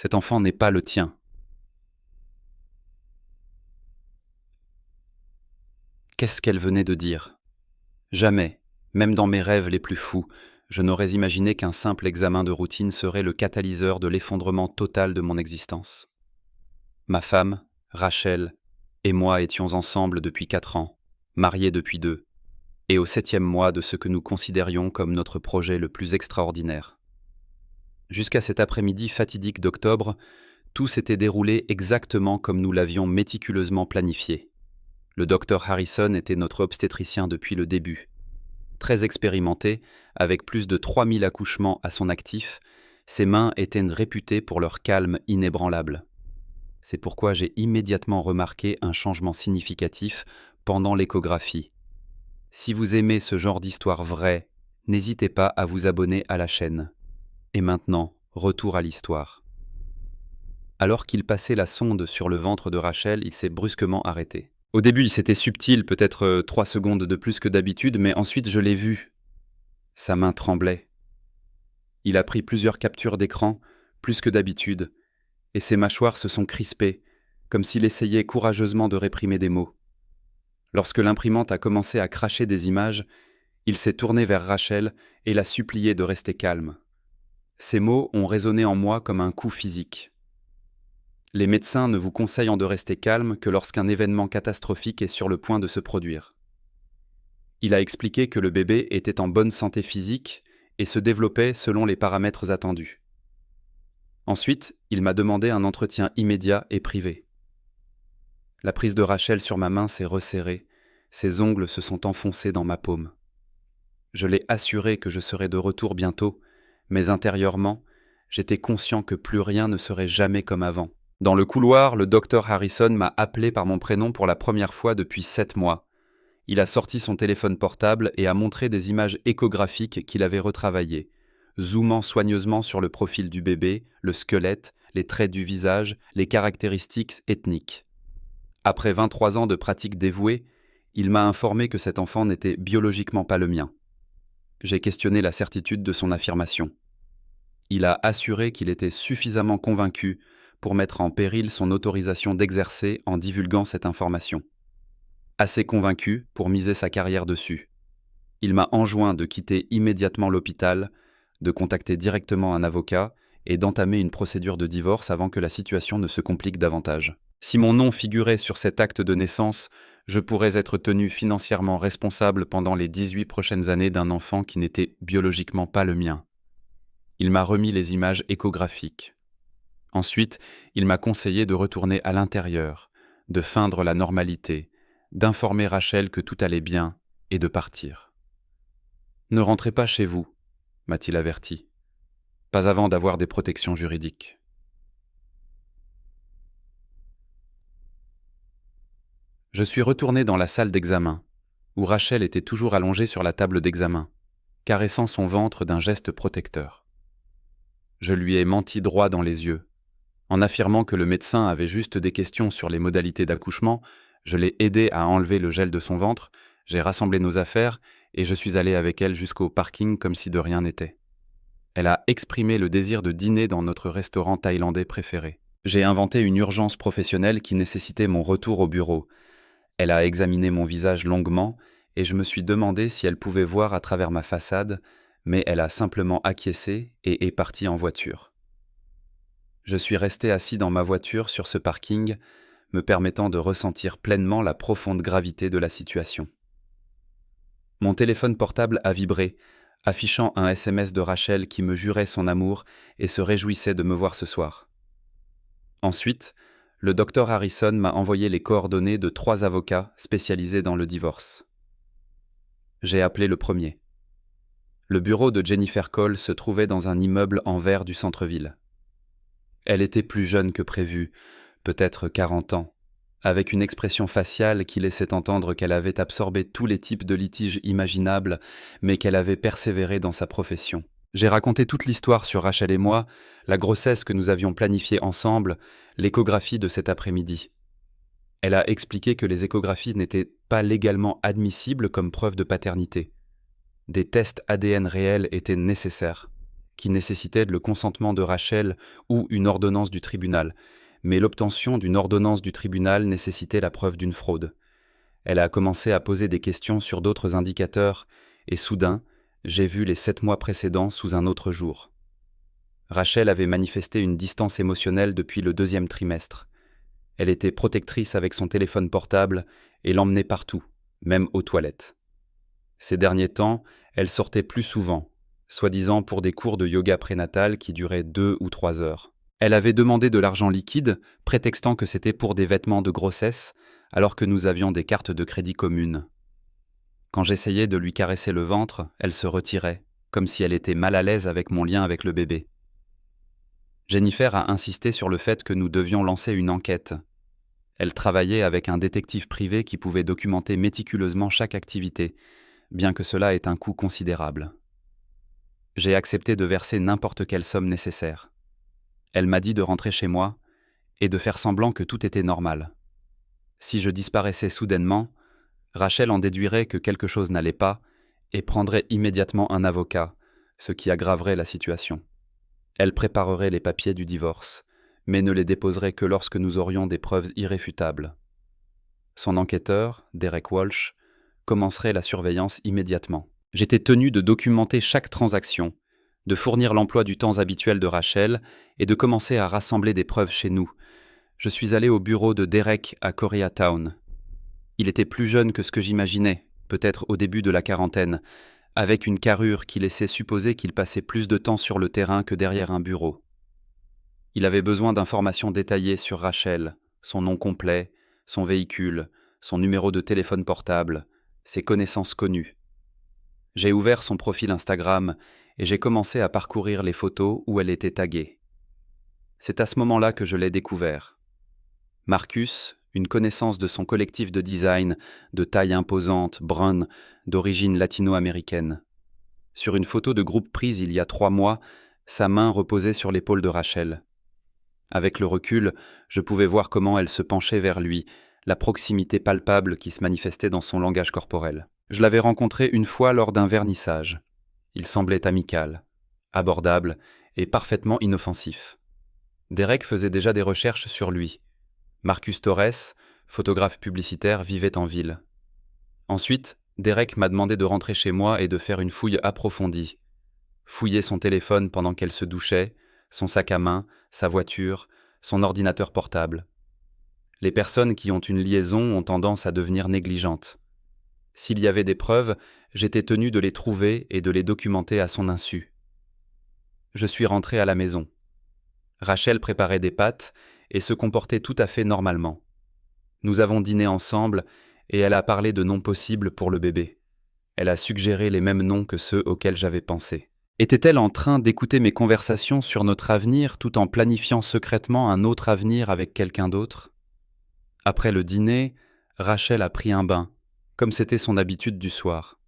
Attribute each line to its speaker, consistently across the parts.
Speaker 1: Cet enfant n'est pas le tien. Qu'est-ce qu'elle venait de dire? Jamais, même dans mes rêves les plus fous, je n'aurais imaginé qu'un simple examen de routine serait le catalyseur de l'effondrement total de mon existence. Ma femme, Rachel, et moi étions ensemble depuis 4 ans, mariés depuis 2, et au 7e mois de ce que nous considérions comme notre projet le plus extraordinaire. Jusqu'à cet après-midi fatidique d'octobre, tout s'était déroulé exactement comme nous l'avions méticuleusement planifié. Le docteur Harrison était notre obstétricien depuis le début. Très expérimenté, avec plus de 3000 accouchements à son actif, ses mains étaient réputées pour leur calme inébranlable. C'est pourquoi j'ai immédiatement remarqué un changement significatif pendant l'échographie. Si vous aimez ce genre d'histoire vraie, n'hésitez pas à vous abonner à la chaîne. Et maintenant, retour à l'histoire. Alors qu'il passait la sonde sur le ventre de Rachel, il s'est brusquement arrêté. Au début, c'était subtil, peut-être 3 secondes de plus que d'habitude, mais ensuite je l'ai vu. Sa main tremblait. Il a pris plusieurs captures d'écran, plus que d'habitude, et ses mâchoires se sont crispées, comme s'il essayait courageusement de réprimer des mots. Lorsque l'imprimante a commencé à cracher des images, il s'est tourné vers Rachel et l'a supplié de rester calme. Ces mots ont résonné en moi comme un coup physique. Les médecins ne vous conseillent de rester calme que lorsqu'un événement catastrophique est sur le point de se produire. Il a expliqué que le bébé était en bonne santé physique et se développait selon les paramètres attendus. Ensuite, il m'a demandé un entretien immédiat et privé. La prise de Rachel sur ma main s'est resserrée, ses ongles se sont enfoncés dans ma paume. Je l'ai assuré que je serais de retour bientôt, mais intérieurement, j'étais conscient que plus rien ne serait jamais comme avant. Dans le couloir, le docteur Harrison m'a appelé par mon prénom pour la première fois depuis 7 mois. Il a sorti son téléphone portable et a montré des images échographiques qu'il avait retravaillées, zoomant soigneusement sur le profil du bébé, le squelette, les traits du visage, les caractéristiques ethniques. Après 23 ans de pratique dévouée, il m'a informé que cet enfant n'était biologiquement pas le mien. J'ai questionné la certitude de son affirmation. Il a assuré qu'il était suffisamment convaincu pour mettre en péril son autorisation d'exercer en divulguant cette information. Assez convaincu pour miser sa carrière dessus. Il m'a enjoint de quitter immédiatement l'hôpital, de contacter directement un avocat et d'entamer une procédure de divorce avant que la situation ne se complique davantage. Si mon nom figurait sur cet acte de naissance, je pourrais être tenu financièrement responsable pendant les 18 prochaines années d'un enfant qui n'était biologiquement pas le mien. Il m'a remis les images échographiques. Ensuite, il m'a conseillé de retourner à l'intérieur, de feindre la normalité, d'informer Rachel que tout allait bien et de partir. « Ne rentrez pas chez vous », m'a-t-il averti, pas avant d'avoir des protections juridiques. Je suis retourné dans la salle d'examen, où Rachel était toujours allongée sur la table d'examen, caressant son ventre d'un geste protecteur. Je lui ai menti droit dans les yeux. En affirmant que le médecin avait juste des questions sur les modalités d'accouchement, je l'ai aidé à enlever le gel de son ventre, j'ai rassemblé nos affaires et je suis allé avec elle jusqu'au parking comme si de rien n'était. Elle a exprimé le désir de dîner dans notre restaurant thaïlandais préféré. J'ai inventé une urgence professionnelle qui nécessitait mon retour au bureau. Elle a examiné mon visage longuement et je me suis demandé si elle pouvait voir à travers ma façade, mais elle a simplement acquiescé et est partie en voiture. Je suis resté assis dans ma voiture sur ce parking, me permettant de ressentir pleinement la profonde gravité de la situation. Mon téléphone portable a vibré, affichant un SMS de Rachel qui me jurait son amour et se réjouissait de me voir ce soir. Ensuite, le docteur Harrison m'a envoyé les coordonnées de 3 avocats spécialisés dans le divorce. J'ai appelé le premier. Le bureau de Jennifer Cole se trouvait dans un immeuble en verre du centre-ville. Elle était plus jeune que prévu, peut-être 40 ans, avec une expression faciale qui laissait entendre qu'elle avait absorbé tous les types de litiges imaginables, mais qu'elle avait persévéré dans sa profession. J'ai raconté toute l'histoire sur Rachel et moi, la grossesse que nous avions planifiée ensemble, l'échographie de cet après-midi. Elle a expliqué que les échographies n'étaient pas légalement admissibles comme preuve de paternité. Des tests ADN réels étaient nécessaires. qui nécessitait le consentement de Rachel ou une ordonnance du tribunal, mais l'obtention d'une ordonnance du tribunal nécessitait la preuve d'une fraude. Elle a commencé à poser des questions sur d'autres indicateurs, et soudain, j'ai vu les 7 mois précédents sous un autre jour. Rachel avait manifesté une distance émotionnelle depuis le 2e trimestre. Elle était protectrice avec son téléphone portable et l'emmenait partout, même aux toilettes. Ces derniers temps, elle sortait plus souvent, soi-disant pour des cours de yoga prénatal qui duraient 2 ou 3 heures. Elle avait demandé de l'argent liquide, prétextant que c'était pour des vêtements de grossesse, alors que nous avions des cartes de crédit communes. Quand j'essayais de lui caresser le ventre, elle se retirait, comme si elle était mal à l'aise avec mon lien avec le bébé. Jennifer a insisté sur le fait que nous devions lancer une enquête. Elle travaillait avec un détective privé qui pouvait documenter méticuleusement chaque activité, bien que cela ait un coût considérable. J'ai accepté de verser n'importe quelle somme nécessaire. Elle m'a dit de rentrer chez moi et de faire semblant que tout était normal. Si je disparaissais soudainement, Rachel en déduirait que quelque chose n'allait pas et prendrait immédiatement un avocat, ce qui aggraverait la situation. Elle préparerait les papiers du divorce, mais ne les déposerait que lorsque nous aurions des preuves irréfutables. Son enquêteur, Derek Walsh, commencerait la surveillance immédiatement. J'étais tenu de documenter chaque transaction, de fournir l'emploi du temps habituel de Rachel et de commencer à rassembler des preuves chez nous. Je suis allé au bureau de Derek à Koreatown. Il était plus jeune que ce que j'imaginais, peut-être au début de la quarantaine, avec une carrure qui laissait supposer qu'il passait plus de temps sur le terrain que derrière un bureau. Il avait besoin d'informations détaillées sur Rachel, son nom complet, son véhicule, son numéro de téléphone portable, ses connaissances connues. J'ai ouvert son profil Instagram et j'ai commencé à parcourir les photos où elle était taguée. C'est à ce moment-là que je l'ai découvert. Marcus, une connaissance de son collectif de design, de taille imposante, brun, d'origine latino-américaine. Sur une photo de groupe prise il y a 3 mois, sa main reposait sur l'épaule de Rachel. Avec le recul, je pouvais voir comment elle se penchait vers lui, la proximité palpable qui se manifestait dans son langage corporel. Je l'avais rencontré une fois lors d'un vernissage. Il semblait amical, abordable et parfaitement inoffensif. Derek faisait déjà des recherches sur lui. Marcus Torres, photographe publicitaire, vivait en ville. Ensuite, Derek m'a demandé de rentrer chez moi et de faire une fouille approfondie. Fouiller son téléphone pendant qu'elle se douchait, son sac à main, sa voiture, son ordinateur portable. Les personnes qui ont une liaison ont tendance à devenir négligentes. S'il y avait des preuves, j'étais tenu de les trouver et de les documenter à son insu. Je suis rentré à la maison. Rachel préparait des pâtes et se comportait tout à fait normalement. Nous avons dîné ensemble et elle a parlé de noms possibles pour le bébé. Elle a suggéré les mêmes noms que ceux auxquels j'avais pensé. Était-elle en train d'écouter mes conversations sur notre avenir tout en planifiant secrètement un autre avenir avec quelqu'un d'autre ? Après le dîner, Rachel a pris un bain, comme c'était son habitude du soir.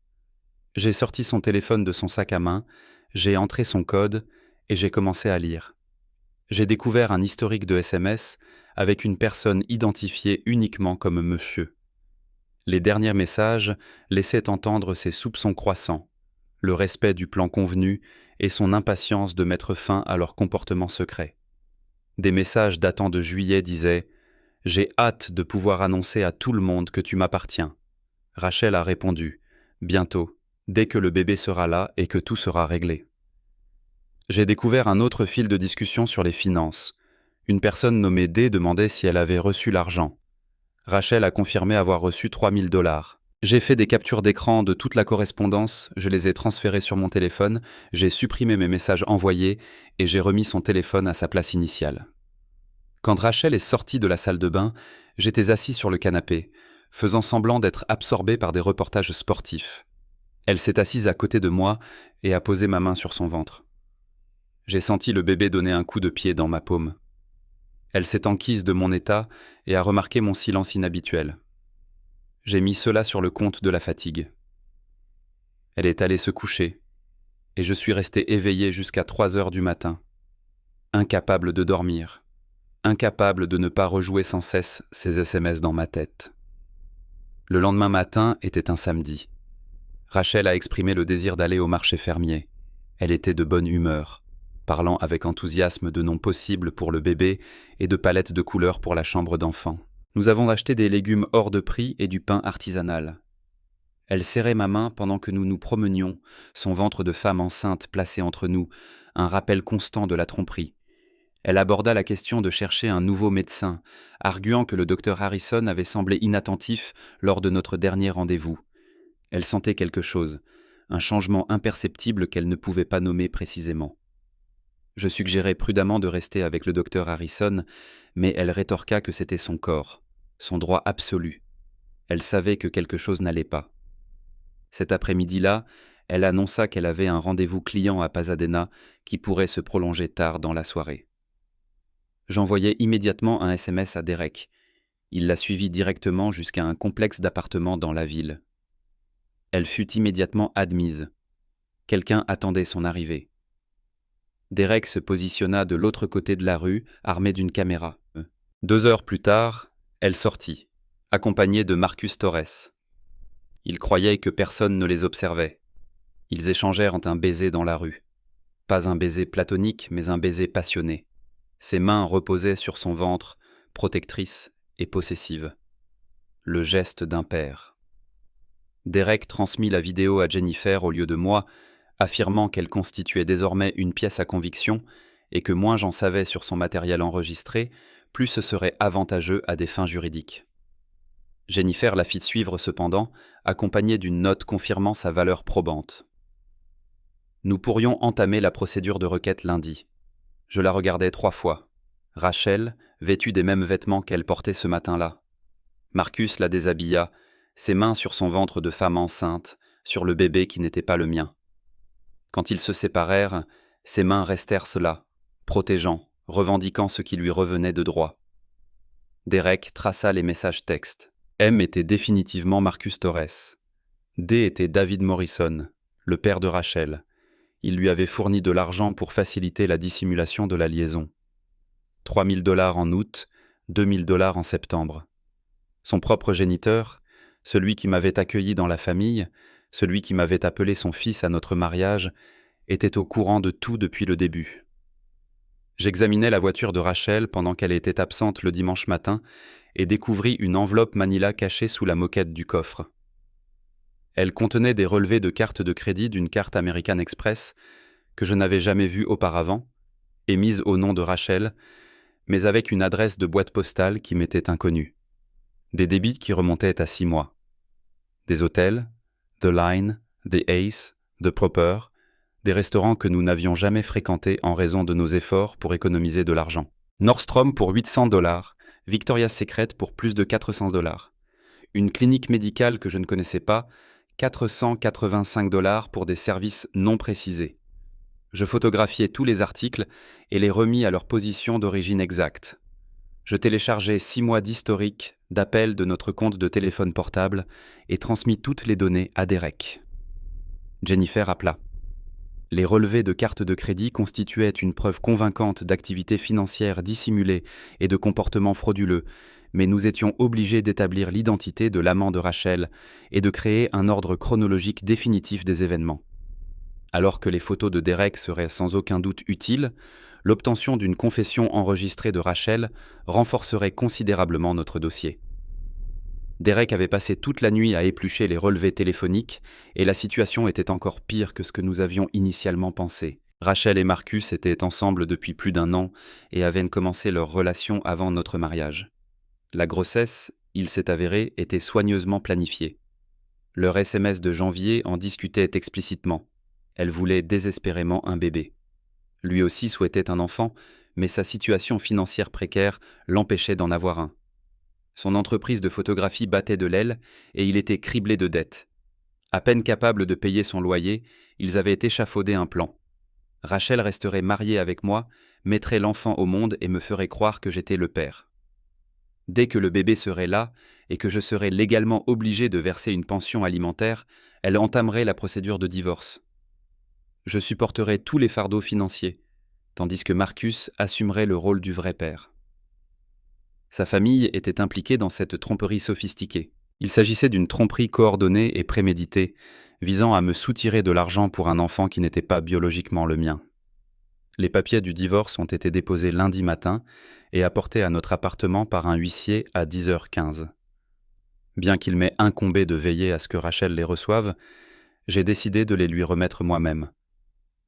Speaker 1: J'ai sorti son téléphone de son sac à main, j'ai entré son code et j'ai commencé à lire. J'ai découvert un historique de SMS avec une personne identifiée uniquement comme monsieur. Les derniers messages laissaient entendre ses soupçons croissants, le respect du plan convenu et son impatience de mettre fin à leur comportement secret. Des messages datant de juillet disaient « J'ai hâte de pouvoir annoncer à tout le monde que tu m'appartiens ». Rachel a répondu « Bientôt, dès que le bébé sera là et que tout sera réglé ». J'ai découvert un autre fil de discussion sur les finances. Une personne nommée D demandait si elle avait reçu l'argent. Rachel a confirmé avoir reçu $3 000. J'ai fait des captures d'écran de toute la correspondance, je les ai transférées sur mon téléphone, j'ai supprimé mes messages envoyés et j'ai remis son téléphone à sa place initiale. Quand Rachel est sortie de la salle de bain, j'étais assis sur le canapé, faisant semblant d'être absorbé par des reportages sportifs. Elle s'est assise à côté de moi et a posé ma main sur son ventre. J'ai senti le bébé donner un coup de pied dans ma paume. Elle s'est enquise de mon état et a remarqué mon silence inhabituel. J'ai mis cela sur le compte de la fatigue. Elle est allée se coucher, et je suis resté éveillé jusqu'à 3 heures du matin, incapable de dormir, incapable de ne pas rejouer sans cesse ces SMS dans ma tête. Le lendemain matin était un samedi. Rachel a exprimé le désir d'aller au marché fermier. Elle était de bonne humeur, parlant avec enthousiasme de noms possibles pour le bébé et de palettes de couleurs pour la chambre d'enfant. Nous avons acheté des légumes hors de prix et du pain artisanal. Elle serrait ma main pendant que nous nous promenions, son ventre de femme enceinte placé entre nous, un rappel constant de la tromperie. Elle aborda la question de chercher un nouveau médecin, arguant que le docteur Harrison avait semblé inattentif lors de notre dernier rendez-vous. Elle sentait quelque chose, un changement imperceptible qu'elle ne pouvait pas nommer précisément. Je suggérai prudemment de rester avec le docteur Harrison, mais elle rétorqua que c'était son corps, son droit absolu. Elle savait que quelque chose n'allait pas. Cet après-midi-là, elle annonça qu'elle avait un rendez-vous client à Pasadena qui pourrait se prolonger tard dans la soirée. J'envoyai immédiatement un SMS à Derek. Il la suivit directement jusqu'à un complexe d'appartements dans la ville. Elle fut immédiatement admise. Quelqu'un attendait son arrivée. Derek se positionna de l'autre côté de la rue, armé d'une caméra. 2 heures plus tard, elle sortit, accompagnée de Marcus Torres. Ils croyaient que personne ne les observait. Ils échangèrent un baiser dans la rue. Pas un baiser platonique, mais un baiser passionné. Ses mains reposaient sur son ventre, protectrice et possessive. Le geste d'un père. Derek transmit la vidéo à Jennifer au lieu de moi, affirmant qu'elle constituait désormais une pièce à conviction et que moins j'en savais sur son matériel enregistré, plus ce serait avantageux à des fins juridiques. Jennifer la fit suivre cependant, accompagnée d'une note confirmant sa valeur probante. Nous pourrions entamer la procédure de requête lundi. Je la regardai 3 fois. Rachel, vêtue des mêmes vêtements qu'elle portait ce matin-là. Marcus la déshabilla, ses mains sur son ventre de femme enceinte, sur le bébé qui n'était pas le mien. Quand ils se séparèrent, ses mains restèrent là, protégeant, revendiquant ce qui lui revenait de droit. Derek traça les messages textes. M était définitivement Marcus Torres. D était David Morrison, le père de Rachel. Il lui avait fourni de l'argent pour faciliter la dissimulation de la liaison. 3 000 $ en août, 2 000 $ en septembre. Son propre géniteur, celui qui m'avait accueilli dans la famille, celui qui m'avait appelé son fils à notre mariage, était au courant de tout depuis le début. J'examinais la voiture de Rachel pendant qu'elle était absente le dimanche matin et découvris une enveloppe manila cachée sous la moquette du coffre. Elle contenait des relevés de carte de crédit d'une carte American Express que je n'avais jamais vue auparavant, émise au nom de Rachel, mais avec une adresse de boîte postale qui m'était inconnue. Des débits qui remontaient à 6 mois. Des hôtels, The Line, The Ace, The Proper, des restaurants que nous n'avions jamais fréquentés en raison de nos efforts pour économiser de l'argent. Nordstrom pour 800 $, Victoria's Secret pour plus de 400 $. Une clinique médicale que je ne connaissais pas, 485 $ pour des services non précisés. Je photographiai tous les articles et les remis à leur position d'origine exacte. Je téléchargeai 6 mois d'historique d'appels de notre compte de téléphone portable et transmis toutes les données à Derek. Jennifer appela. Les relevés de carte de crédit constituaient une preuve convaincante d'activités financières dissimulées et de comportements frauduleux, mais nous étions obligés d'établir l'identité de l'amant de Rachel et de créer un ordre chronologique définitif des événements. Alors que les photos de Derek seraient sans aucun doute utiles, l'obtention d'une confession enregistrée de Rachel renforcerait considérablement notre dossier. Derek avait passé toute la nuit à éplucher les relevés téléphoniques et la situation était encore pire que ce que nous avions initialement pensé. Rachel et Marcus étaient ensemble depuis plus d'1 an et avaient commencé leur relation avant notre mariage. La grossesse, il s'est avéré, était soigneusement planifiée. Leur SMS de janvier en discutait explicitement. Elle voulait désespérément un bébé. Lui aussi souhaitait un enfant, mais sa situation financière précaire l'empêchait d'en avoir un. Son entreprise de photographie battait de l'aile et il était criblé de dettes. À peine capable de payer son loyer, ils avaient échafaudé un plan. Rachel resterait mariée avec moi, mettrait l'enfant au monde et me ferait croire que j'étais le père. Dès que le bébé serait là et que je serais légalement obligé de verser une pension alimentaire, elle entamerait la procédure de divorce. Je supporterais tous les fardeaux financiers, tandis que Marcus assumerait le rôle du vrai père. Sa famille était impliquée dans cette tromperie sophistiquée. Il s'agissait d'une tromperie coordonnée et préméditée, visant à me soutirer de l'argent pour un enfant qui n'était pas biologiquement le mien. Les papiers du divorce ont été déposés lundi matin et apportés à notre appartement par un huissier à 10h15. Bien qu'il m'ait incombé de veiller à ce que Rachel les reçoive, j'ai décidé de les lui remettre moi-même.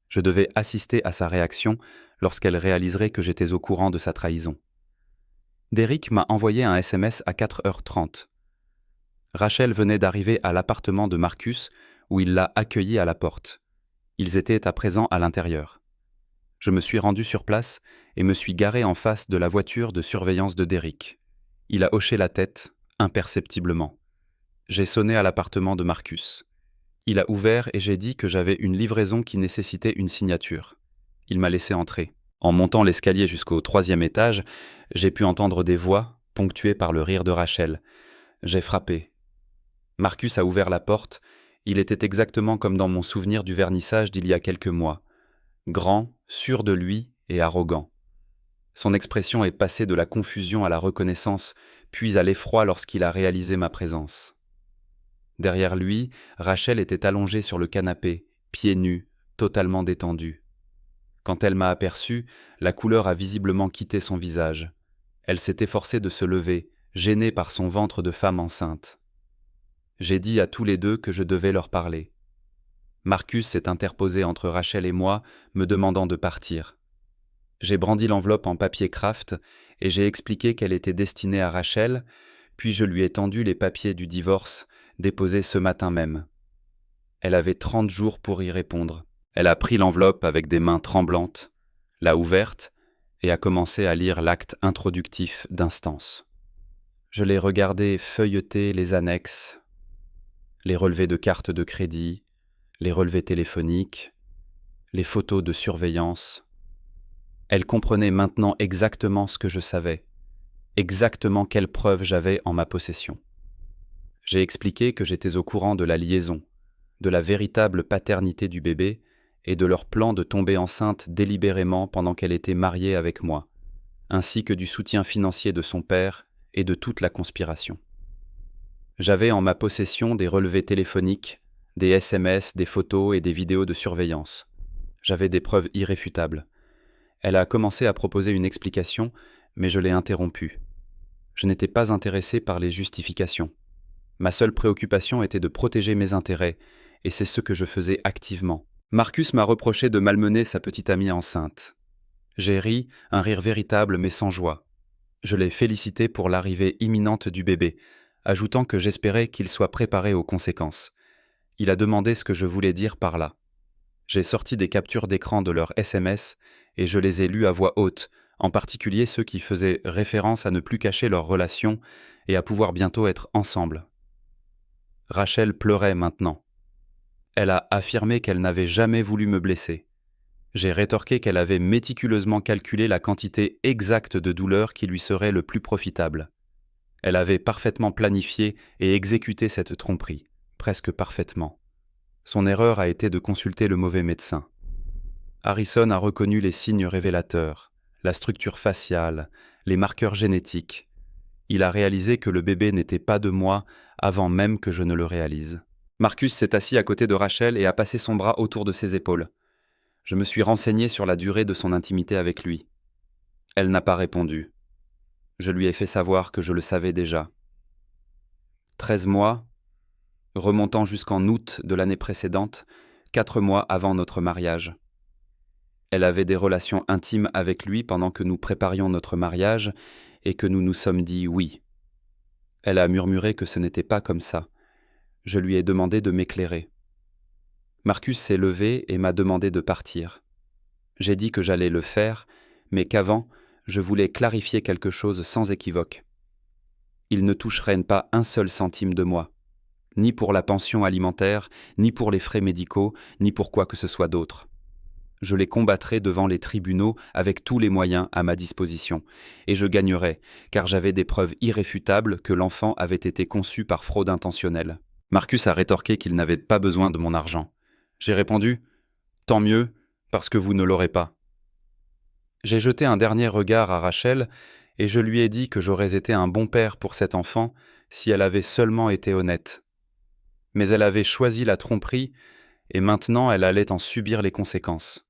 Speaker 1: Je devais assister à sa réaction lorsqu'elle réaliserait que j'étais au courant de sa trahison. Derrick m'a envoyé un SMS à 4h30. Rachel venait d'arriver à l'appartement de Marcus où il l'a accueilli à la porte. Ils étaient à présent à l'intérieur. Je me suis rendu sur place et me suis garé en face de la voiture de surveillance de Derrick. Il a hoché la tête, imperceptiblement. J'ai sonné à l'appartement de Marcus. Il a ouvert et j'ai dit que j'avais une livraison qui nécessitait une signature. Il m'a laissé entrer. En montant l'escalier jusqu'au 3e étage, j'ai pu entendre des voix, ponctuées par le rire de Rachel. J'ai frappé. Marcus a ouvert la porte. Il était exactement comme dans mon souvenir du vernissage d'il y a quelques mois. Grand, sûr de lui et arrogant. Son expression est passée de la confusion à la reconnaissance, puis à l'effroi lorsqu'il a réalisé ma présence. Derrière lui, Rachel était allongée sur le canapé, pieds nus, totalement détendue. Quand elle m'a aperçu, la couleur a visiblement quitté son visage. Elle s'est efforcée de se lever, gênée par son ventre de femme enceinte. J'ai dit à tous les deux que je devais leur parler. Marcus s'est interposé entre Rachel et moi, me demandant de partir. J'ai brandi l'enveloppe en papier kraft et j'ai expliqué qu'elle était destinée à Rachel, puis je lui ai tendu les papiers du divorce, déposés ce matin même. Elle avait 30 jours pour y répondre. Elle a pris l'enveloppe avec des mains tremblantes, l'a ouverte et a commencé à lire l'acte introductif d'instance. Je l'ai regardé feuilleter les annexes, les relevés de cartes de crédit, les relevés téléphoniques, les photos de surveillance. Elle comprenait maintenant exactement ce que je savais, exactement quelles preuves j'avais en ma possession. J'ai expliqué que j'étais au courant de la liaison, de la véritable paternité du bébé et de leur plan de tomber enceinte délibérément pendant qu'elle était mariée avec moi, ainsi que du soutien financier de son père et de toute la conspiration. J'avais en ma possession des relevés téléphoniques, des SMS, des photos et des vidéos de surveillance. J'avais des preuves irréfutables. Elle a commencé à proposer une explication, mais je l'ai interrompue. Je n'étais pas intéressé par les justifications. Ma seule préoccupation était de protéger mes intérêts, et c'est ce que je faisais activement. Marcus m'a reproché de malmener sa petite amie enceinte. J'ai ri, un rire véritable mais sans joie. Je l'ai félicité pour l'arrivée imminente du bébé, ajoutant que j'espérais qu'il soit préparé aux conséquences. Il a demandé ce que je voulais dire par là. J'ai sorti des captures d'écran de leurs SMS et je les ai lus à voix haute, en particulier ceux qui faisaient référence à ne plus cacher leur relation et à pouvoir bientôt être ensemble. Rachel pleurait maintenant. Elle a affirmé qu'elle n'avait jamais voulu me blesser. J'ai rétorqué qu'elle avait méticuleusement calculé la quantité exacte de douleur qui lui serait le plus profitable. Elle avait parfaitement planifié et exécuté cette tromperie, presque parfaitement. Son erreur a été de consulter le mauvais médecin. Harrison a reconnu les signes révélateurs, la structure faciale, les marqueurs génétiques. Il a réalisé que le bébé n'était pas de moi avant même que je ne le réalise. Marcus s'est assis à côté de Rachel et a passé son bras autour de ses épaules. Je me suis renseigné sur la durée de son intimité avec lui. Elle n'a pas répondu. Je lui ai fait savoir que je le savais déjà. 13 mois, remontant jusqu'en août de l'année précédente, 4 mois avant notre mariage. Elle avait des relations intimes avec lui pendant que nous préparions notre mariage et que nous nous sommes dit oui. Elle a murmuré que ce n'était pas comme ça. Je lui ai demandé de m'éclairer. Marcus s'est levé et m'a demandé de partir. J'ai dit que j'allais le faire, mais qu'avant, je voulais clarifier quelque chose sans équivoque. Il ne toucherait pas un seul centime de moi, ni pour la pension alimentaire, ni pour les frais médicaux, ni pour quoi que ce soit d'autre. Je les combattrai devant les tribunaux avec tous les moyens à ma disposition, et je gagnerai, car j'avais des preuves irréfutables que l'enfant avait été conçu par fraude intentionnelle. Marcus a rétorqué qu'il n'avait pas besoin de mon argent. J'ai répondu « Tant mieux, parce que vous ne l'aurez pas ». J'ai jeté un dernier regard à Rachel, et je lui ai dit que j'aurais été un bon père pour cet enfant si elle avait seulement été honnête. Mais elle avait choisi la tromperie et maintenant elle allait en subir les conséquences.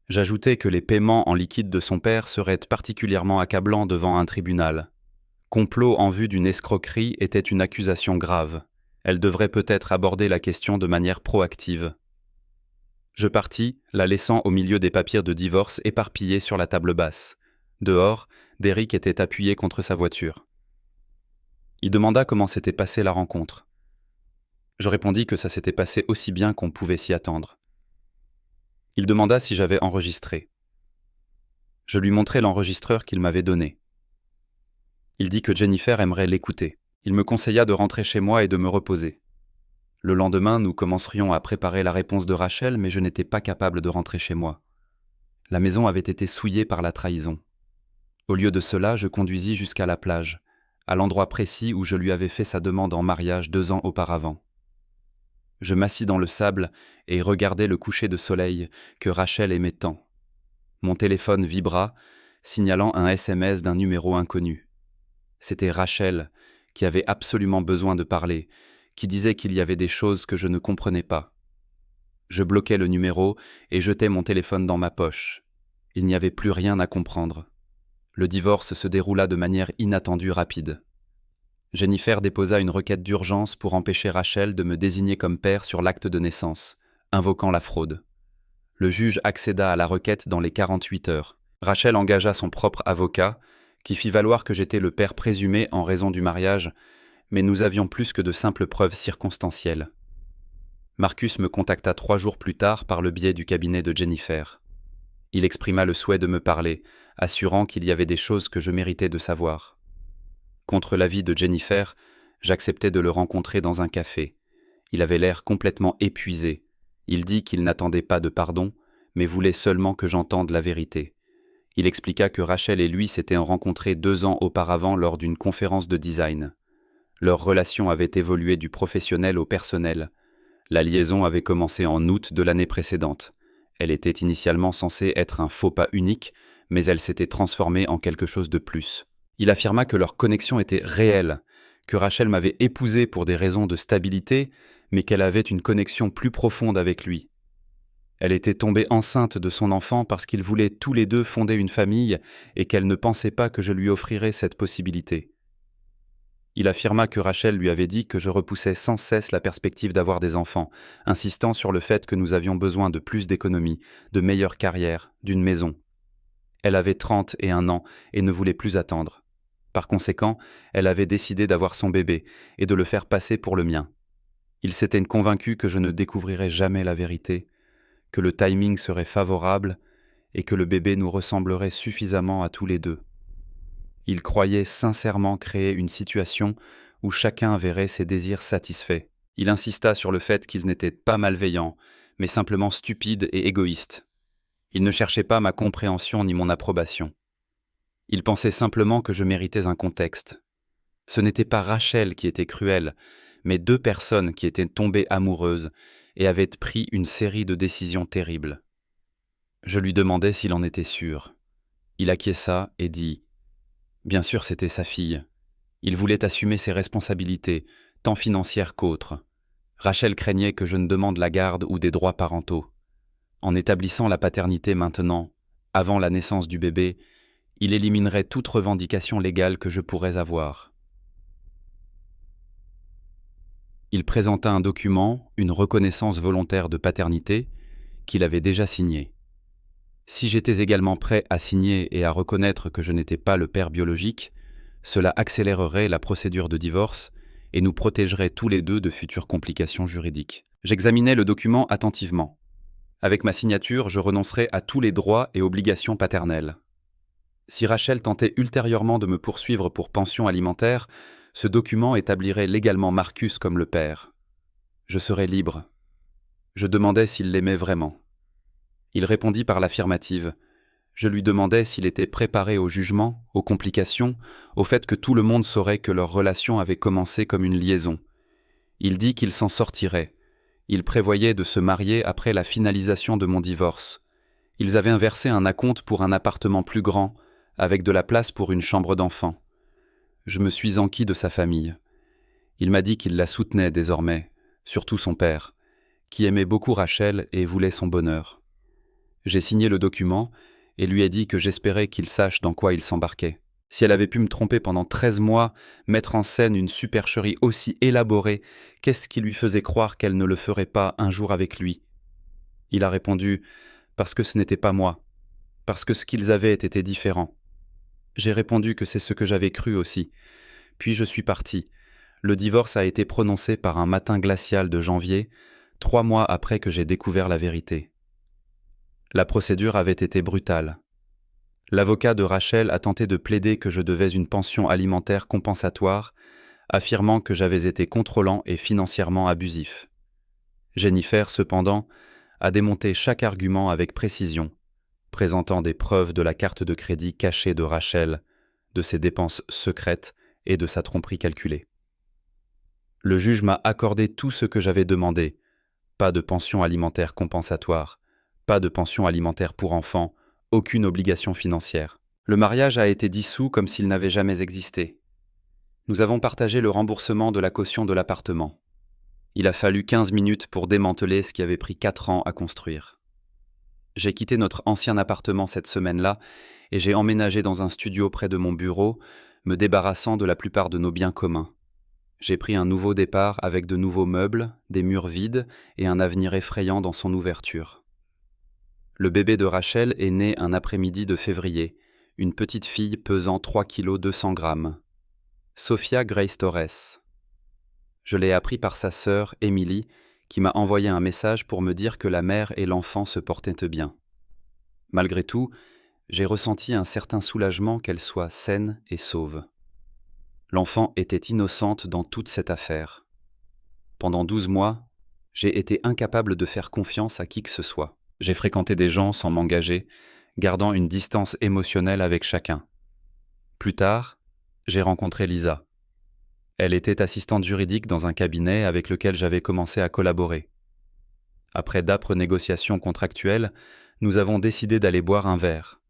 Speaker 1: J'ajoutais que les paiements en liquide de son père seraient particulièrement accablants devant un tribunal. Complot en vue d'une escroquerie était une accusation grave. Elle devrait peut-être aborder la question de manière proactive. Je partis, la laissant au milieu des papiers de divorce éparpillés sur la table basse. Dehors, Derrick était appuyé contre sa voiture. Il demanda comment s'était passée la rencontre. Je répondis que ça s'était passé aussi bien qu'on pouvait s'y attendre. Il demanda si j'avais enregistré. Je lui montrai l'enregistreur qu'il m'avait donné. Il dit que Jennifer aimerait l'écouter. Il me conseilla de rentrer chez moi et de me reposer. Le lendemain, nous commencerions à préparer la réponse de Rachel, mais je n'étais pas capable de rentrer chez moi. La maison avait été souillée par la trahison. Au lieu de cela, je conduisis jusqu'à la plage, à l'endroit précis où je lui avais fait sa demande en mariage 2 ans auparavant. Je m'assis dans le sable et regardai le coucher de soleil que Rachel aimait tant. Mon téléphone vibra, signalant un SMS d'un numéro inconnu. C'était Rachel, qui avait absolument besoin de parler, qui disait qu'il y avait des choses que je ne comprenais pas. Je bloquai le numéro et jetai mon téléphone dans ma poche. Il n'y avait plus rien à comprendre. Le divorce se déroula de manière inattendue rapide. Jennifer déposa une requête d'urgence pour empêcher Rachel de me désigner comme père sur l'acte de naissance, invoquant la fraude. Le juge accéda à la requête dans les 48 heures. Rachel engagea son propre avocat, qui fit valoir que j'étais le père présumé en raison du mariage, mais nous avions plus que de simples preuves circonstancielles. Marcus me contacta 3 jours plus tard par le biais du cabinet de Jennifer. Il exprima le souhait de me parler, assurant qu'il y avait des choses que je méritais de savoir. Contre l'avis de Jennifer, j'acceptai de le rencontrer dans un café. Il avait l'air complètement épuisé. Il dit qu'il n'attendait pas de pardon, mais voulait seulement que j'entende la vérité. Il expliqua que Rachel et lui s'étaient rencontrés 2 ans auparavant lors d'une conférence de design. Leur relation avait évolué du professionnel au personnel. La liaison avait commencé en août de l'année précédente. Elle était initialement censée être un faux pas unique, mais elle s'était transformée en quelque chose de plus. Il affirma que leur connexion était réelle, que Rachel m'avait épousé pour des raisons de stabilité, mais qu'elle avait une connexion plus profonde avec lui. Elle était tombée enceinte de son enfant parce qu'ils voulaient tous les deux fonder une famille et qu'elle ne pensait pas que je lui offrirais cette possibilité. Il affirma que Rachel lui avait dit que je repoussais sans cesse la perspective d'avoir des enfants, insistant sur le fait que nous avions besoin de plus d'économies, de meilleures carrières, d'une maison. Elle avait 31 ans et ne voulait plus attendre. Par conséquent, elle avait décidé d'avoir son bébé et de le faire passer pour le mien. Il s'était convaincu que je ne découvrirais jamais la vérité, que le timing serait favorable et que le bébé nous ressemblerait suffisamment à tous les deux. Il croyait sincèrement créer une situation où chacun verrait ses désirs satisfaits. Il insista sur le fait qu'ils n'étaient pas malveillants, mais simplement stupides et égoïstes. Il ne cherchait pas ma compréhension ni mon approbation. Il pensait simplement que je méritais un contexte. Ce n'était pas Rachel qui était cruelle, mais 2 personnes qui étaient tombées amoureuses et avaient pris une série de décisions terribles. Je lui demandai s'il en était sûr. Il acquiesça et dit « Bien sûr, c'était sa fille. Il voulait assumer ses responsabilités, tant financières qu'autres. Rachel craignait que je ne demande la garde ou des droits parentaux. En établissant la paternité maintenant, avant la naissance du bébé, il éliminerait toute revendication légale que je pourrais avoir. » Il présenta un document, une reconnaissance volontaire de paternité, qu'il avait déjà signé. Si j'étais également prêt à signer et à reconnaître que je n'étais pas le père biologique, cela accélérerait la procédure de divorce et nous protégerait tous les deux de futures complications juridiques. J'examinais le document attentivement. Avec ma signature, je renoncerais à tous les droits et obligations paternelles. Si Rachel tentait ultérieurement de me poursuivre pour pension alimentaire, ce document établirait légalement Marcus comme le père. Je serais libre. Je demandais s'il l'aimait vraiment. Il répondit par l'affirmative. Je lui demandais s'il était préparé au jugement, aux complications, au fait que tout le monde saurait que leur relation avait commencé comme une liaison. Il dit qu'il s'en sortirait. Il prévoyait de se marier après la finalisation de mon divorce. Ils avaient inversé un acompte pour un appartement plus grand, avec de la place pour une chambre d'enfant. Je me suis enquis de sa famille. Il m'a dit qu'il la soutenait désormais, surtout son père, qui aimait beaucoup Rachel et voulait son bonheur. J'ai signé le document et lui ai dit que j'espérais qu'il sache dans quoi il s'embarquait. Si elle avait pu me tromper pendant 13 mois, mettre en scène une supercherie aussi élaborée, qu'est-ce qui lui faisait croire qu'elle ne le ferait pas un jour avec lui? Il a répondu « Parce que ce n'était pas moi, parce que ce qu'ils avaient était différent ». J'ai répondu que c'est ce que j'avais cru aussi. Puis je suis parti. Le divorce a été prononcé par un matin glacial de janvier, 3 mois après que j'ai découvert la vérité. La procédure avait été brutale. L'avocat de Rachel a tenté de plaider que je devais une pension alimentaire compensatoire, affirmant que j'avais été contrôlant et financièrement abusif. Jennifer, cependant, a démonté chaque argument avec précision, présentant des preuves de la carte de crédit cachée de Rachel, de ses dépenses secrètes et de sa tromperie calculée. Le juge m'a accordé tout ce que j'avais demandé, pas de pension alimentaire compensatoire, pas de pension alimentaire pour enfants, aucune obligation financière. Le mariage a été dissous comme s'il n'avait jamais existé. Nous avons partagé le remboursement de la caution de l'appartement. Il a fallu 15 minutes pour démanteler ce qui avait pris 4 ans à construire. J'ai quitté notre ancien appartement cette semaine-là et j'ai emménagé dans un studio près de mon bureau, me débarrassant de la plupart de nos biens communs. J'ai pris un nouveau départ avec de nouveaux meubles, des murs vides et un avenir effrayant dans son ouverture. Le bébé de Rachel est né un après-midi de février, une petite fille pesant 3 kg 200 grammes. Sophia Grace Torres. Je l'ai appris par sa sœur, Emily, qui m'a envoyé un message pour me dire que la mère et l'enfant se portaient bien. Malgré tout, j'ai ressenti un certain soulagement qu'elle soit saine et sauve. L'enfant était innocente dans toute cette affaire. Pendant 12 mois, j'ai été incapable de faire confiance à qui que ce soit. J'ai fréquenté des gens sans m'engager, gardant une distance émotionnelle avec chacun. Plus tard, j'ai rencontré Lisa. Elle était assistante juridique dans un cabinet avec lequel j'avais commencé à collaborer. Après d'âpres négociations contractuelles, nous avons décidé d'aller boire un verre.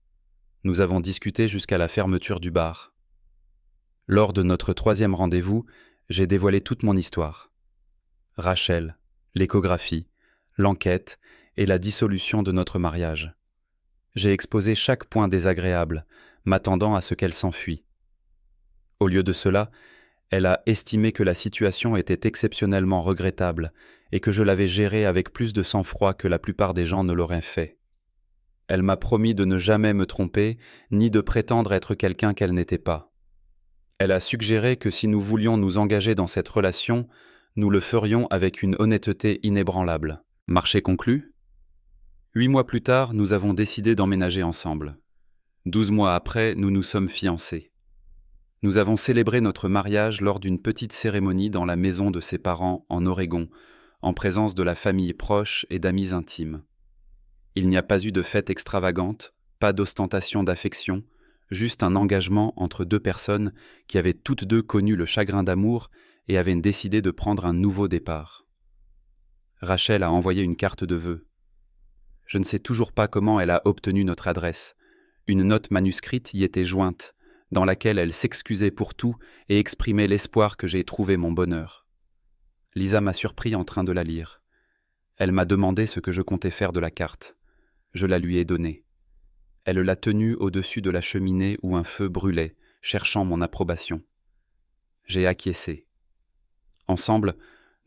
Speaker 1: Nous avons discuté jusqu'à la fermeture du bar. Lors de notre 3e rendez-vous, j'ai dévoilé toute mon histoire. Rachel, l'échographie, l'enquête et la dissolution de notre mariage. J'ai exposé chaque point désagréable, m'attendant à ce qu'elle s'enfuit. Au lieu de cela, elle a estimé que la situation était exceptionnellement regrettable et que je l'avais gérée avec plus de sang-froid que la plupart des gens ne l'auraient fait. Elle m'a promis de ne jamais me tromper, ni de prétendre être quelqu'un qu'elle n'était pas. Elle a suggéré que si nous voulions nous engager dans cette relation, nous le ferions avec une honnêteté inébranlable. Marché conclu ? 8 mois plus tard, nous avons décidé d'emménager ensemble. 12 mois après, nous nous sommes fiancés. Nous avons célébré notre mariage lors d'une petite cérémonie dans la maison de ses parents en Oregon, en présence de la famille proche et d'amis intimes. Il n'y a pas eu de fête extravagante, pas d'ostentation d'affection, juste un engagement entre 2 personnes qui avaient toutes 2 connu le chagrin d'amour et avaient décidé de prendre un nouveau départ. Rachel a envoyé une carte de vœux. Je ne sais toujours pas comment elle a obtenu notre adresse. Une note manuscrite y était jointe, dans laquelle elle s'excusait pour tout et exprimait l'espoir que j'ai trouvé mon bonheur. Lisa m'a surpris en train de la lire. Elle m'a demandé ce que je comptais faire de la carte. Je la lui ai donnée. Elle l'a tenue au-dessus de la cheminée où un feu brûlait, cherchant mon approbation. J'ai acquiescé. Ensemble,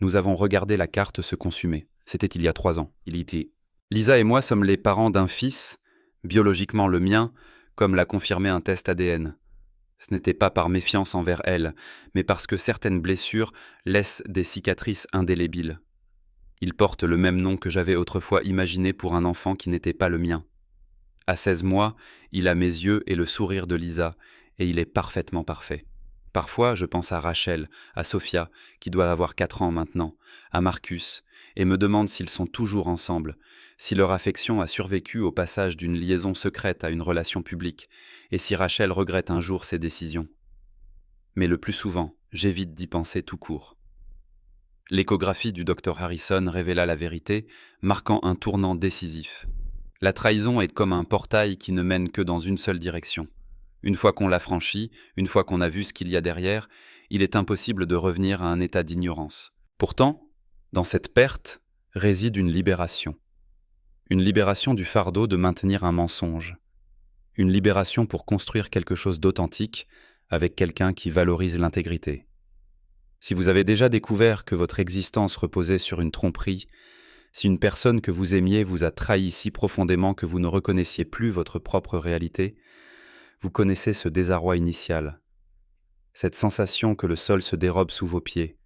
Speaker 1: nous avons regardé la carte se consumer. C'était il y a 3 ans. Lisa et moi sommes les parents d'un fils, biologiquement le mien, comme l'a confirmé un test ADN. Ce n'était pas par méfiance envers elle, mais parce que certaines blessures laissent des cicatrices indélébiles. Il porte le même nom que j'avais autrefois imaginé pour un enfant qui n'était pas le mien. À 16 mois, il a mes yeux et le sourire de Lisa, et il est parfaitement parfait. Parfois, je pense à Rachel, à Sophia, qui doit avoir 4 ans maintenant, à Marcus, et me demande s'ils sont toujours ensemble, si leur affection a survécu au passage d'une liaison secrète à une relation publique, et si Rachel regrette un jour ses décisions. Mais le plus souvent, j'évite d'y penser tout court. L'échographie du Dr Harrison révéla la vérité, marquant un tournant décisif. La trahison est comme un portail qui ne mène que dans une seule direction. Une fois qu'on l'a franchi, une fois qu'on a vu ce qu'il y a derrière, il est impossible de revenir à un état d'ignorance. Pourtant, Dans cette perte réside une libération. Une libération du fardeau de maintenir un mensonge. Une libération pour construire quelque chose d'authentique avec quelqu'un qui valorise l'intégrité. Si vous avez déjà découvert que votre existence reposait sur une tromperie, si une personne que vous aimiez vous a trahi si profondément que vous ne reconnaissiez plus votre propre réalité, vous connaissez ce désarroi initial, cette sensation que le sol se dérobe sous vos pieds.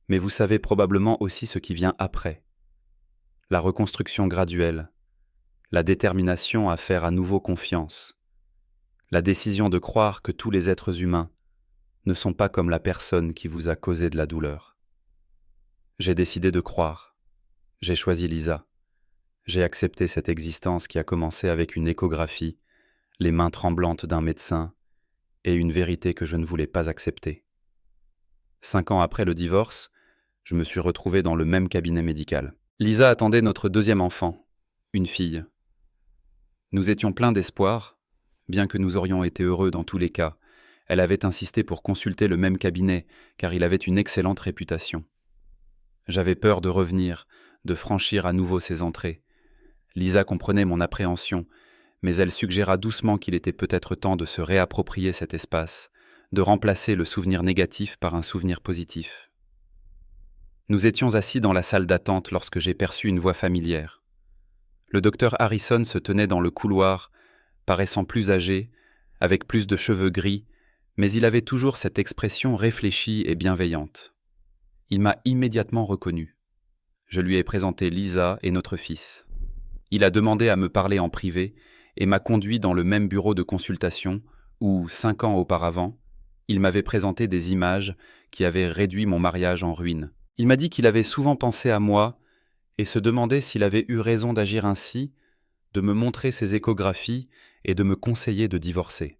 Speaker 1: Mais vous savez probablement aussi ce qui vient après. La reconstruction graduelle, la détermination à faire à nouveau confiance, la décision de croire que tous les êtres humains ne sont pas comme la personne qui vous a causé de la douleur. J'ai décidé de croire. J'ai choisi Lisa. J'ai accepté cette existence qui a commencé avec une échographie, les mains tremblantes d'un médecin et une vérité que je ne voulais pas accepter. 5 ans après le divorce, je me suis retrouvé dans le même cabinet médical. Lisa attendait notre deuxième enfant, une fille. Nous étions pleins d'espoir, bien que nous aurions été heureux dans tous les cas. Elle avait insisté pour consulter le même cabinet, car il avait une excellente réputation. J'avais peur de revenir, de franchir à nouveau ses entrées. Lisa comprenait mon appréhension, mais elle suggéra doucement qu'il était peut-être temps de se réapproprier cet espace, de remplacer le souvenir négatif par un souvenir positif. Nous étions assis dans la salle d'attente lorsque j'ai perçu une voix familière. Le docteur Harrison se tenait dans le couloir, paraissant plus âgé, avec plus de cheveux gris, mais il avait toujours cette expression réfléchie et bienveillante. Il m'a immédiatement reconnu. Je lui ai présenté Lisa et notre fils. Il a demandé à me parler en privé et m'a conduit dans le même bureau de consultation où, 5 ans auparavant, il m'avait présenté des images qui avaient réduit mon mariage en ruine. Il m'a dit qu'il avait souvent pensé à moi et se demandait s'il avait eu raison d'agir ainsi, de me montrer ses échographies et de me conseiller de divorcer.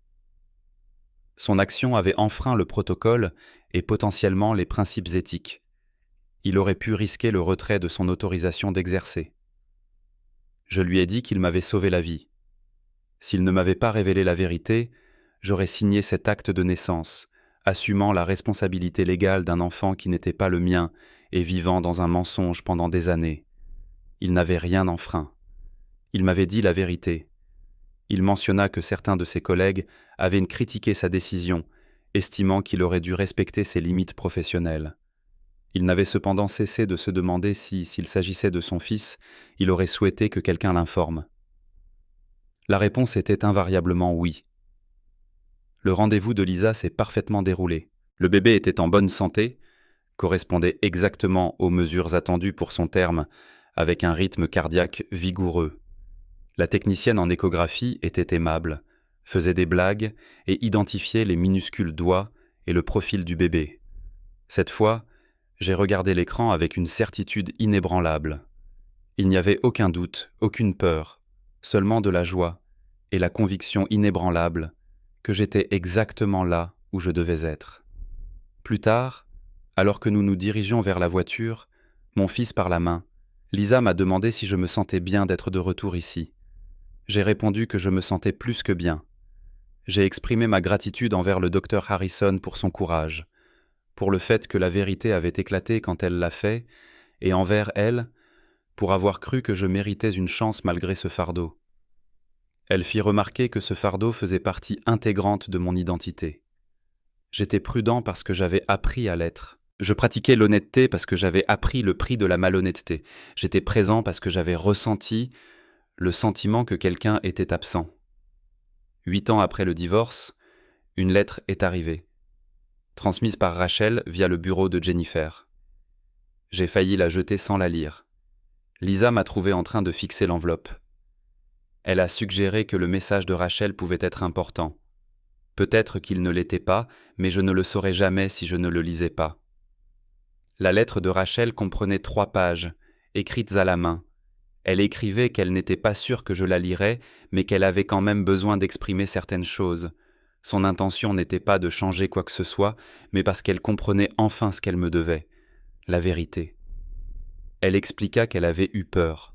Speaker 1: Son action avait enfreint le protocole et potentiellement les principes éthiques. Il aurait pu risquer le retrait de son autorisation d'exercer. Je lui ai dit qu'il m'avait sauvé la vie. S'il ne m'avait pas révélé la vérité, j'aurais signé cet acte de naissance, assumant la responsabilité légale d'un enfant qui n'était pas le mien et vivant dans un mensonge pendant des années. Il n'avait rien enfreint. Il m'avait dit la vérité. Il mentionna que certains de ses collègues avaient critiqué sa décision, estimant qu'il aurait dû respecter ses limites professionnelles. Il n'avait cependant cessé de se demander si, s'il s'agissait de son fils, il aurait souhaité que quelqu'un l'informe. La réponse était invariablement oui. Le rendez-vous de Lisa s'est parfaitement déroulé. Le bébé était en bonne santé, correspondait exactement aux mesures attendues pour son terme, avec un rythme cardiaque vigoureux. La technicienne en échographie était aimable, faisait des blagues et identifiait les minuscules doigts et le profil du bébé. Cette fois, j'ai regardé l'écran avec une certitude inébranlable. Il n'y avait aucun doute, aucune peur, seulement de la joie et la conviction inébranlable que j'étais exactement là où je devais être. Plus tard, alors que nous nous dirigions vers la voiture, mon fils par la main, Lisa m'a demandé si je me sentais bien d'être de retour ici. J'ai répondu que je me sentais plus que bien. J'ai exprimé ma gratitude envers le docteur Harrison pour son courage, pour le fait que la vérité avait éclaté quand elle l'a fait, et envers elle, pour avoir cru que je méritais une chance malgré ce fardeau. Elle fit remarquer que ce fardeau faisait partie intégrante de mon identité. J'étais prudent parce que j'avais appris à l'être. Je pratiquais l'honnêteté parce que j'avais appris le prix de la malhonnêteté. J'étais présent parce que j'avais ressenti le sentiment que quelqu'un était absent. 8 ans après le divorce, une lettre est arrivée, transmise par Rachel via le bureau de Jennifer. J'ai failli la jeter sans la lire. Lisa m'a trouvé en train de fixer l'enveloppe. Elle a suggéré que le message de Rachel pouvait être important. Peut-être qu'il ne l'était pas, mais je ne le saurais jamais si je ne le lisais pas. La lettre de Rachel comprenait 3 pages, écrites à la main. Elle écrivait qu'elle n'était pas sûre que je la lirais, mais qu'elle avait quand même besoin d'exprimer certaines choses. Son intention n'était pas de changer quoi que ce soit, mais parce qu'elle comprenait enfin ce qu'elle me devait, la vérité. Elle expliqua qu'elle avait eu peur.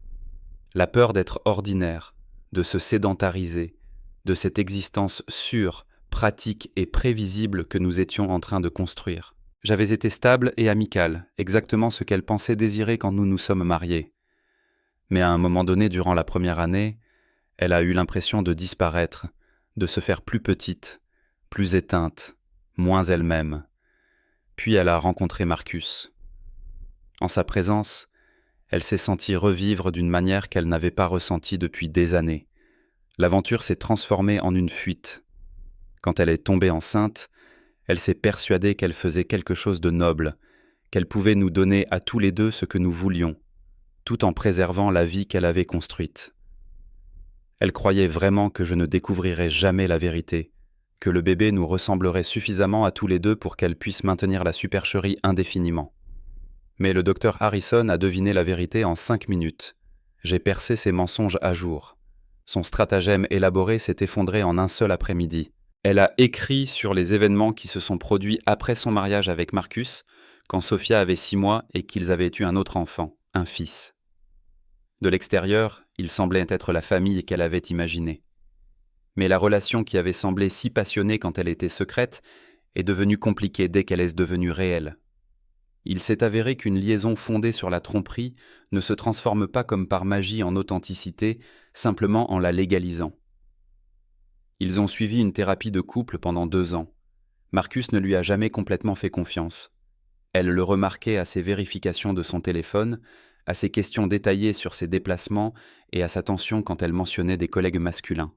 Speaker 1: La peur d'être ordinaire, de se sédentariser, de cette existence sûre, pratique et prévisible que nous étions en train de construire. J'avais été stable et amical, exactement ce qu'elle pensait désirer quand nous nous sommes mariés. Mais à un moment donné, durant la première année, elle a eu l'impression de disparaître, de se faire plus petite, plus éteinte, moins elle-même. Puis elle a rencontré Marcus. En sa présence, elle s'est sentie revivre d'une manière qu'elle n'avait pas ressentie depuis des années. L'aventure s'est transformée en une fuite. Quand elle est tombée enceinte, elle s'est persuadée qu'elle faisait quelque chose de noble, qu'elle pouvait nous donner à tous les deux ce que nous voulions, tout en préservant la vie qu'elle avait construite. Elle croyait vraiment que je ne découvrirais jamais la vérité, que le bébé nous ressemblerait suffisamment à tous les deux pour qu'elle puisse maintenir la supercherie indéfiniment. Mais le docteur Harrison a deviné la vérité en 5 minutes. J'ai percé ses mensonges à jour. Son stratagème élaboré s'est effondré en un seul après-midi. Elle a écrit sur les événements qui se sont produits après son mariage avec Marcus, quand Sophia avait 6 mois et qu'ils avaient eu un autre enfant, un fils. De l'extérieur, il semblait être la famille qu'elle avait imaginée. Mais la relation qui avait semblé si passionnée quand elle était secrète est devenue compliquée dès qu'elle est devenue réelle. Il s'est avéré qu'une liaison fondée sur la tromperie ne se transforme pas comme par magie en authenticité, simplement en la légalisant. Ils ont suivi une thérapie de couple pendant 2 ans. Marcus ne lui a jamais complètement fait confiance. Elle le remarquait à ses vérifications de son téléphone, à ses questions détaillées sur ses déplacements et à sa tension quand elle mentionnait des collègues masculins.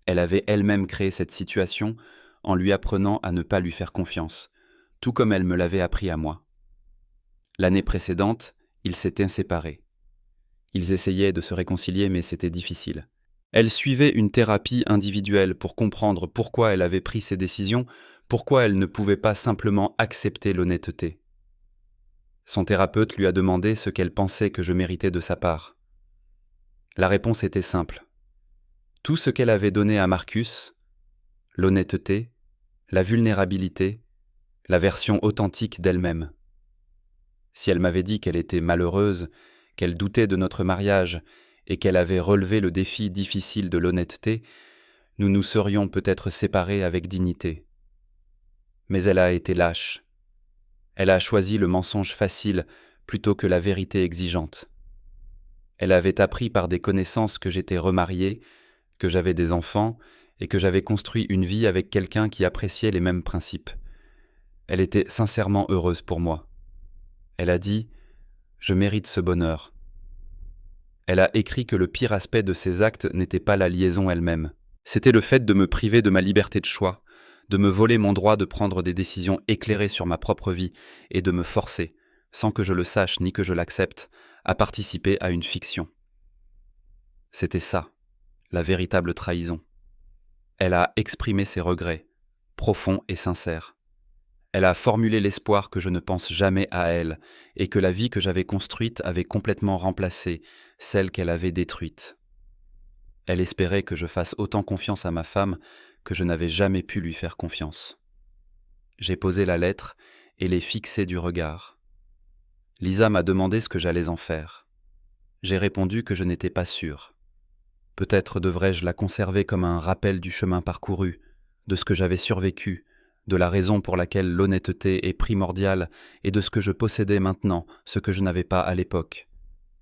Speaker 1: Elle avait elle-même créé cette situation en lui apprenant à ne pas lui faire confiance, tout comme elle me l'avait appris à moi. L'année précédente, ils s'étaient séparés. Ils essayaient de se réconcilier, mais c'était difficile. Elle suivait une thérapie individuelle pour comprendre pourquoi elle avait pris ses décisions, pourquoi elle ne pouvait pas simplement accepter l'honnêteté. Son thérapeute lui a demandé ce qu'elle pensait que je méritais de sa part. La réponse était simple. Tout ce qu'elle avait donné à Marcus, l'honnêteté, la vulnérabilité, la version authentique d'elle-même. Si elle m'avait dit qu'elle était malheureuse, qu'elle doutait de notre mariage et qu'elle avait relevé le défi difficile de l'honnêteté, nous nous serions peut-être séparés avec dignité. Mais elle a été lâche. Elle a choisi le mensonge facile plutôt que la vérité exigeante. Elle avait appris par des connaissances que j'étais remarié, que j'avais des enfants et que j'avais construit une vie avec quelqu'un qui appréciait les mêmes principes. Elle était sincèrement heureuse pour moi. Elle a dit « Je mérite ce bonheur ». Elle a écrit que le pire aspect de ses actes n'était pas la liaison elle-même. C'était le fait de me priver de ma liberté de choix, de me voler mon droit de prendre des décisions éclairées sur ma propre vie et de me forcer, sans que je le sache ni que je l'accepte, à participer à une fiction. C'était ça, la véritable trahison. Elle a exprimé ses regrets, profonds et sincères. Elle a formulé l'espoir que je ne pense jamais à elle et que la vie que j'avais construite avait complètement remplacé celle qu'elle avait détruite. Elle espérait que je fasse autant confiance à ma femme que je n'avais jamais pu lui faire confiance. J'ai posé la lettre et l'ai fixée du regard. Lisa m'a demandé ce que j'allais en faire. J'ai répondu que je n'étais pas sûr. Peut-être devrais-je la conserver comme un rappel du chemin parcouru, de ce que j'avais survécu, de la raison pour laquelle l'honnêteté est primordiale et de ce que je possédais maintenant, ce que je n'avais pas à l'époque.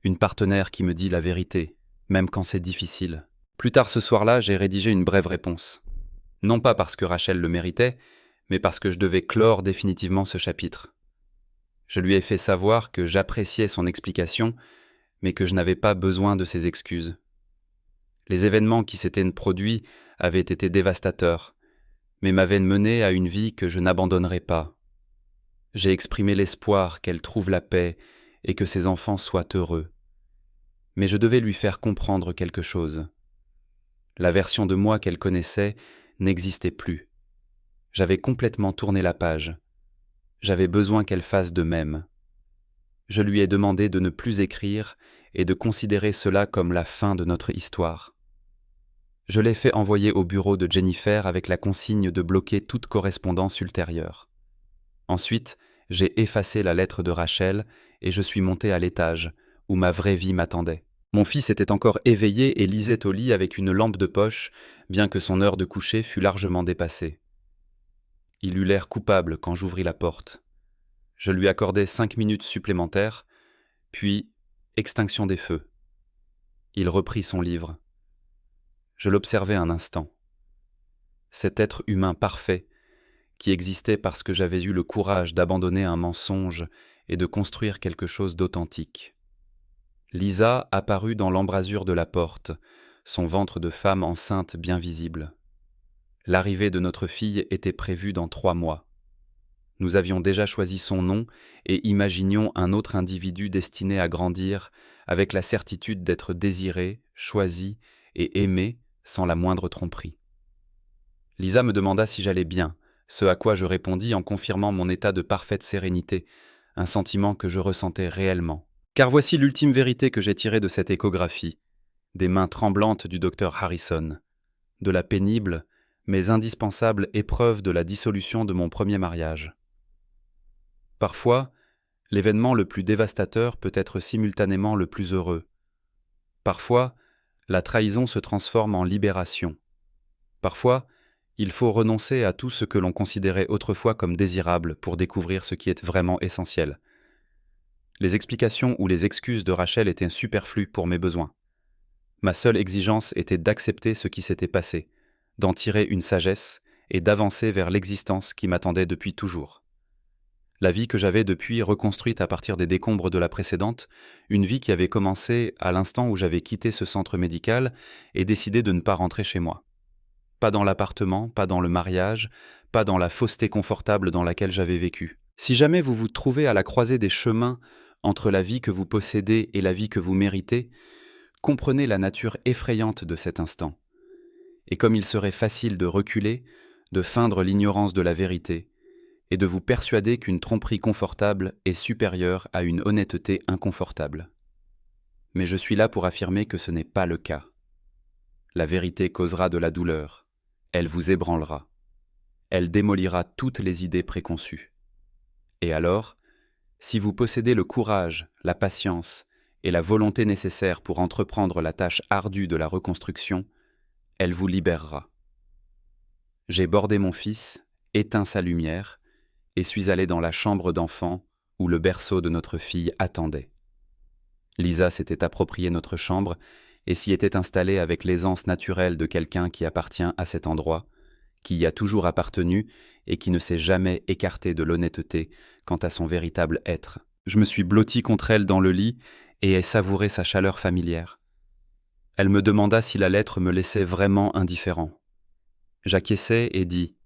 Speaker 1: Une partenaire qui me dit la vérité, même quand c'est difficile. Plus tard ce soir-là, j'ai rédigé une brève réponse. Non pas parce que Rachel le méritait, mais parce que je devais clore définitivement ce chapitre. Je lui ai fait savoir que j'appréciais son explication, mais que je n'avais pas besoin de ses excuses. Les événements qui s'étaient produits avaient été dévastateurs, mais m'avaient mené à une vie que je n'abandonnerais pas. J'ai exprimé l'espoir qu'elle trouve la paix et que ses enfants soient heureux. Mais je devais lui faire comprendre quelque chose. La version de moi qu'elle connaissait n'existait plus. J'avais complètement tourné la page. J'avais besoin qu'elle fasse de même. Je lui ai demandé de ne plus écrire et de considérer cela comme la fin de notre histoire. Je l'ai fait envoyer au bureau de Jennifer avec la consigne de bloquer toute correspondance ultérieure. Ensuite, j'ai effacé la lettre de Rachel et je suis monté à l'étage, où ma vraie vie m'attendait. Mon fils était encore éveillé et lisait au lit avec une lampe de poche, bien que son heure de coucher fût largement dépassée. Il eut l'air coupable quand j'ouvris la porte. Je lui accordai 5 minutes supplémentaires, puis extinction des feux. Il reprit son livre. Je l'observai un instant. Cet être humain parfait, qui existait parce que j'avais eu le courage d'abandonner un mensonge et de construire quelque chose d'authentique. Lisa apparut dans l'embrasure de la porte, son ventre de femme enceinte bien visible. L'arrivée de notre fille était prévue dans 3 mois. Nous avions déjà choisi son nom et imaginions un autre individu destiné à grandir avec la certitude d'être désiré, choisi et aimé sans la moindre tromperie. Lisa me demanda si j'allais bien, ce à quoi je répondis en confirmant mon état de parfaite sérénité, un sentiment que je ressentais réellement. Car voici l'ultime vérité que j'ai tirée de cette échographie, des mains tremblantes du docteur Harrison, de la pénible mais indispensable épreuve de la dissolution de mon premier mariage. Parfois, l'événement le plus dévastateur peut être simultanément le plus heureux. Parfois, la trahison se transforme en libération. Parfois, il faut renoncer à tout ce que l'on considérait autrefois comme désirable pour découvrir ce qui est vraiment essentiel. Les explications ou les excuses de Rachel étaient superflues pour mes besoins. Ma seule exigence était d'accepter ce qui s'était passé, d'en tirer une sagesse et d'avancer vers l'existence qui m'attendait depuis toujours. La vie que j'avais depuis reconstruite à partir des décombres de la précédente, une vie qui avait commencé à l'instant où j'avais quitté ce centre médical et décidé de ne pas rentrer chez moi. Pas dans l'appartement, pas dans le mariage, pas dans la fausseté confortable dans laquelle j'avais vécu. Si jamais vous vous trouvez à la croisée des chemins entre la vie que vous possédez et la vie que vous méritez, comprenez la nature effrayante de cet instant. Et comme il serait facile de reculer, de feindre l'ignorance de la vérité, et de vous persuader qu'une tromperie confortable est supérieure à une honnêteté inconfortable. Mais je suis là pour affirmer que ce n'est pas le cas. La vérité causera de la douleur, elle vous ébranlera, elle démolira toutes les idées préconçues. Et alors, si vous possédez le courage, la patience et la volonté nécessaires pour entreprendre la tâche ardue de la reconstruction, elle vous libérera. J'ai bordé mon fils, éteint sa lumière, et suis allé dans la chambre d'enfant où le berceau de notre fille attendait. Lisa s'était approprié notre chambre et s'y était installée avec l'aisance naturelle de quelqu'un qui appartient à cet endroit, qui y a toujours appartenu et qui ne s'est jamais écarté de l'honnêteté quant à son véritable être. Je me suis blotti contre elle dans le lit et ai savouré sa chaleur familière. Elle me demanda si la lettre me laissait vraiment indifférent. J'acquiesçai et dis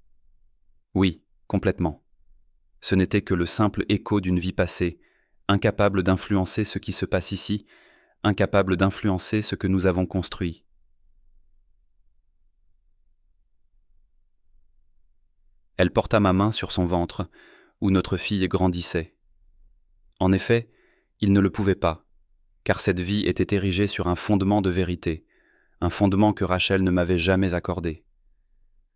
Speaker 1: « Oui, complètement ». Ce n'était que le simple écho d'une vie passée, incapable d'influencer ce qui se passe ici, incapable d'influencer ce que nous avons construit. Elle porta ma main sur son ventre, où notre fille grandissait. En effet, il ne le pouvait pas, car cette vie était érigée sur un fondement de vérité, un fondement que Rachel ne m'avait jamais accordé.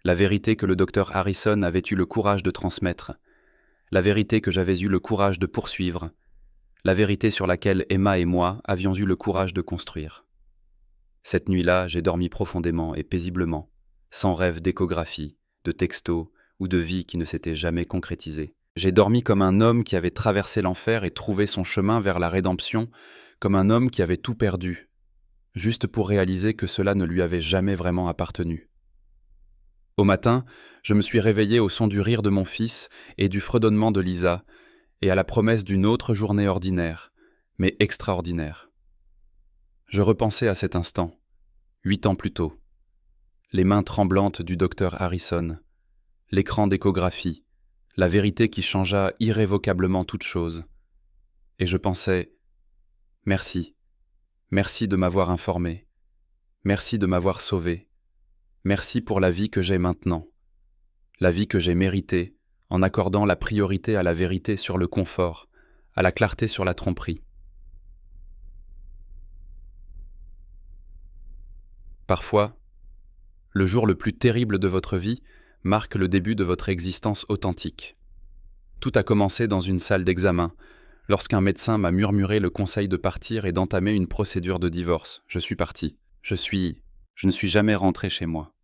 Speaker 1: La vérité que le docteur Harrison avait eu le courage de transmettre, la vérité que j'avais eu le courage de poursuivre, la vérité sur laquelle Emma et moi avions eu le courage de construire. Cette nuit-là, j'ai dormi profondément et paisiblement, sans rêve d'échographie, de texto ou de vie qui ne s'était jamais concrétisée. J'ai dormi comme un homme qui avait traversé l'enfer et trouvé son chemin vers la rédemption, comme un homme qui avait tout perdu, juste pour réaliser que cela ne lui avait jamais vraiment appartenu. Au matin, je me suis réveillé au son du rire de mon fils et du fredonnement de Lisa, et à la promesse d'une autre journée ordinaire, mais extraordinaire. Je repensais à cet instant, 8 ans plus tôt, les mains tremblantes du docteur Harrison, l'écran d'échographie, la vérité qui changea irrévocablement toute chose. Et je pensais « Merci, merci de m'avoir informé, merci de m'avoir sauvé. Merci pour la vie que j'ai maintenant, la vie que j'ai méritée en accordant la priorité à la vérité sur le confort, à la clarté sur la tromperie. » Parfois, le jour le plus terrible de votre vie marque le début de votre existence authentique. Tout a commencé dans une salle d'examen, lorsqu'un médecin m'a murmuré le conseil de partir et d'entamer une procédure de divorce. Je suis parti. Je ne suis jamais rentré chez moi.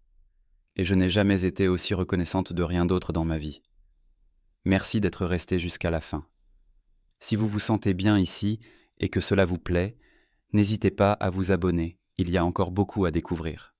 Speaker 1: et je n'ai jamais été aussi reconnaissante de rien d'autre dans ma vie. Merci d'être resté jusqu'à la fin. Si vous vous sentez bien ici et que cela vous plaît, n'hésitez pas à vous abonner, il y a encore beaucoup à découvrir.